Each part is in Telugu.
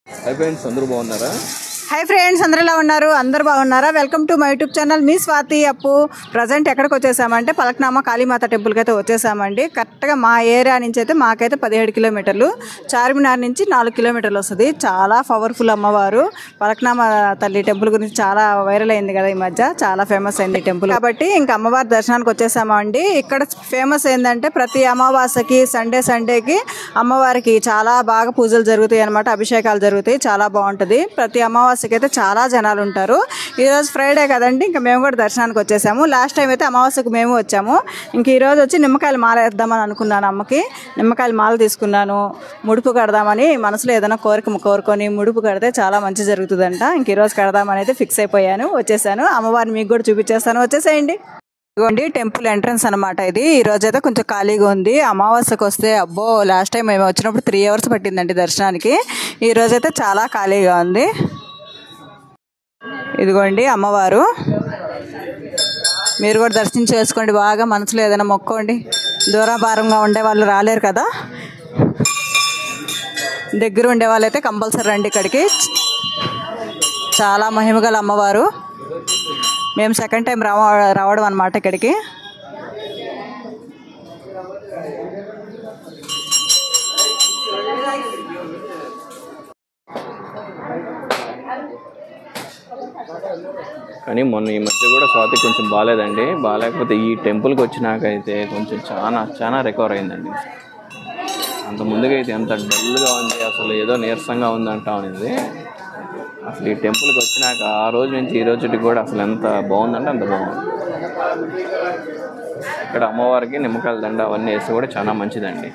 ఫ్రెండ్స్ అందరూ బాగున్నారా? హాయ్ ఫ్రెండ్స్, అందరూ ఎలా ఉన్నారు? అందరూ బాగున్నారా? Welcome to my YouTube channel. మీ స్వాతి అప్పు. ప్రజెంట్ ఎక్కడికి వచ్చేసామంటే పలక్నామా కాళీమాత టెంపుల్కి అయితే వచ్చేసామండి. కరెక్ట్గా మా ఏరియా నుంచి అయితే మాకైతే 17 కిలోమీటర్లు, చార్మినార్ నుంచి 4 కిలోమీటర్లు వస్తుంది. చాలా పవర్ఫుల్ అమ్మవారు. పలక్నామా తల్లి టెంపుల్ గురించి చాలా వైరల్ అయింది కదా ఈ మధ్య, చాలా ఫేమస్ అయింది ఈ టెంపుల్. కాబట్టి ఇంకా అమ్మవారి దర్శనానికి వచ్చేసామండి. ఇక్కడ ఫేమస్ ఏంటంటే ప్రతి అమావాస్యకి సండేకి అమ్మవారికి చాలా బాగా పూజలు జరుగుతాయి అనమాట, అభిషేకాలు జరుగుతాయి. చాలా బాగుంటుంది. ప్రతి అమావాస్యకి అయితే చాలా జనాలు ఉంటారు. ఈరోజు ఫ్రైడే కదండి, ఇంకా మేము కూడా దర్శనానికి వచ్చేసాము. లాస్ట్ టైం అయితే అమావాస్యకు మేము వచ్చాము. ఇంక ఈరోజు వచ్చి నిమ్మకాయలు మాల వేద్దామని అనుకున్నాను. అమ్మకి నిమ్మకాయల మాల తీసుకున్నాను. ముడుపు కడదామని మనసులో ఏదైనా కోరుకొని ముడుపు కడితే చాలా మంచి జరుగుతుందంట. ఇంక ఈరోజు కడదామని అయితే ఫిక్స్ అయిపోయాను, వచ్చేసాను. అమ్మవారిని మీకు కూడా చూపించేస్తాను, వచ్చేసేయండి. ఇదిగోండి టెంపుల్ ఎంట్రన్స్ అనమాట. ఇది ఈ రోజు అయితే కొంచెం ఖాళీగా ఉంది. అమావాస్యకు వస్తే అబ్బో, లాస్ట్ టైం మేము వచ్చినప్పుడు 3 hours పట్టిందండి దర్శనానికి. ఈ రోజైతే చాలా ఖాళీగా ఉంది. ఇదిగోండి అమ్మవారు, మీరు కూడా దర్శనం చేసుకోండి. బాగా మనసులో ఏదైనా మొక్కోండి. దూరాభారంగా ఉండే వాళ్ళు రాలేరు కదా, దగ్గర ఉండే వాళ్ళైతే కంపల్సరీ రండి ఇక్కడికి. చాలా మహిమగల అమ్మవారు. మేము సెకండ్ టైం రావడం అనమాట ఇక్కడికి. కానీ మొన్న ఈ మధ్య కూడా స్వాతి కొంచెం బాగాలేదండి. బాగాలేకపోతే ఈ టెంపుల్కి వచ్చినాకైతే కొంచెం చాలా రికవర్ అయిందండి. అంత ముందుగా అయితే ఎంత డల్గా ఉంది, అసలు ఏదో నీరసంగా ఉందంటా ఉంది. అసలు ఈ టెంపుల్కి వచ్చినాక ఆ రోజు నుంచి ఈ రోజుకి కూడా అసలు ఎంత బాగుందంటే అంత బాగుంది. ఇక్కడ అమ్మవారికి నిమ్మకాయల దండ అవన్నీ వేస్తే కూడా చాలా మంచిదండి.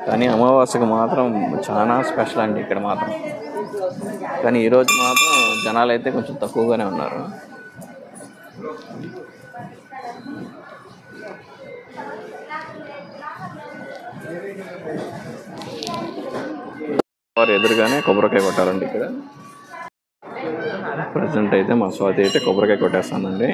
కానీ అమావాస్యకు మాత్రం చాలా స్పెషల్ అండి ఇక్కడ మాత్రం. కానీ ఈరోజు మాత్రం జనాలు అయితే కొంచెం తక్కువగానే ఉన్నారు. వారు ఎదురుగానే కొబ్బరికాయ కొట్టాలండి. ఇక్కడ ప్రజెంట్ అయితే మా స్వాతి అయితే కొబ్బరికాయ కొట్టేస్తానండి.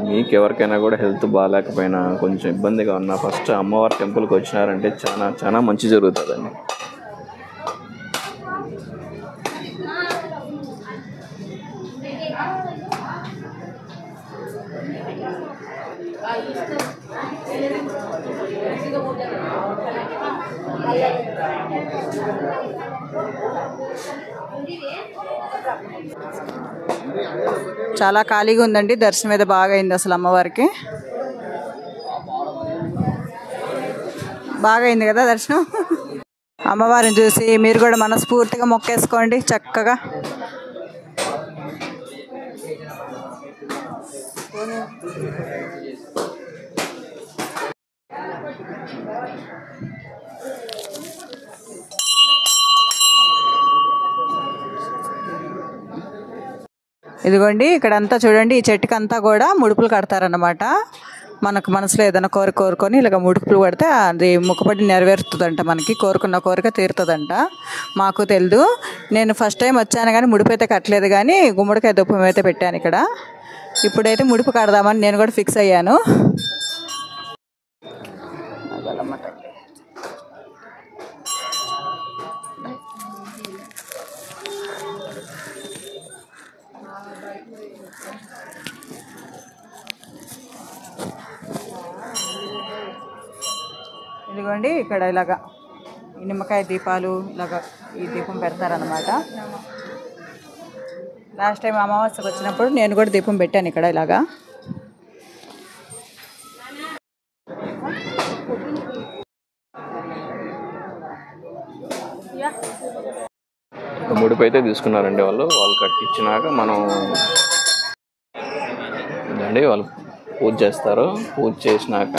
మీకు ఎవరికైనా కూడా హెల్త్ బాగాలేకపోయినా కొంచెం ఇబ్బందిగా ఉన్నా ఫస్ట్ అమ్మవారి టెంపుల్కి వచ్చినారంటే చాలా మంచి జరుగుతుందండి. చాలా ఖాళీగా ఉందండి. దర్శనం అయితే బాగా అయింది. అసలు అమ్మవారికి బాగా అయింది కదా దర్శనం. అమ్మవారిని చూసి మీరు కూడా మనస్ఫూర్తిగా మొక్కేసుకోండి చక్కగా. ఇదిగోండి ఇక్కడంతా చూడండి, ఈ చెట్టుకంతా కూడా ముడుపులు కడతారన్నమాట. మనకు మనసులో ఏదైనా కోరుకొని ఇలాగ ముడుపులు కడితే అది ముక్కపడి నెరవేరుతుందంట. మనకి కోరుకున్న కోరిక తీరుతుందంట. మాకు తెలియదు, నేను ఫస్ట్ టైం వచ్చాను కానీ ముడుపు అయితే కట్టలేదు, కానీ గుమ్మడికాయ దుప్పం అయితే పెట్టాను ఇక్కడ. ఇప్పుడైతే ముడుపు కడదామని నేను కూడా ఫిక్స్ అయ్యాను. ఇదిగోండి ఇక్కడ ఇలాగా ఈ నిమ్మకాయ దీపాలు ఇలాగా ఈ దీపం పెడతారనమాట. లాస్ట్ టైం అమావాస్యకు వచ్చినప్పుడు నేను కూడా దీపం పెట్టాను ఇక్కడ ఇలాగా. ముడుపు అయితే తీసుకున్నారండి వాళ్ళు కట్టించినాక మనం ఇదండి వాళ్ళు పూజ చేస్తారు. పూజ చేసినాక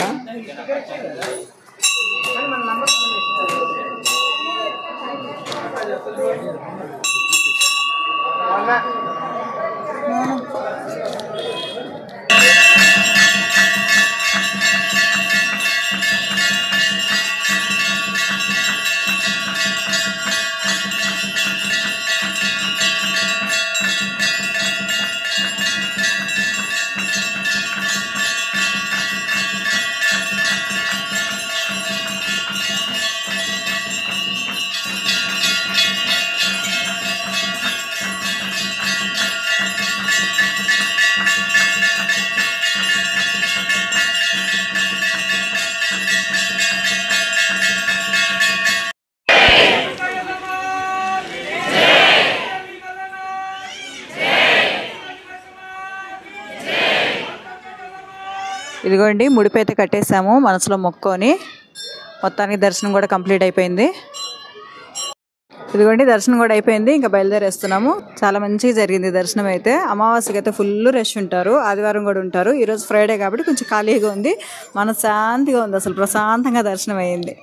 ఇదిగోండి ముడిపు అయితే కట్టేసాము మనసులో మొక్కుకొని. మొత్తానికి దర్శనం కూడా కంప్లీట్ అయిపోయింది. ఇదిగోండి దర్శనం కూడా అయిపోయింది. ఇంకా బయలుదేరేస్తున్నాము. చాలా మంచిగా జరిగింది దర్శనం అయితే. అమావాస్యకి అయితే ఫుల్ రష్ ఉంటారు, ఆదివారం కూడా ఉంటారు. ఈరోజు ఫ్రైడే కాబట్టి కొంచెం ఖాళీగా ఉంది, మనశ్శాంతిగా ఉంది, అసలు ప్రశాంతంగా దర్శనం అయ్యింది.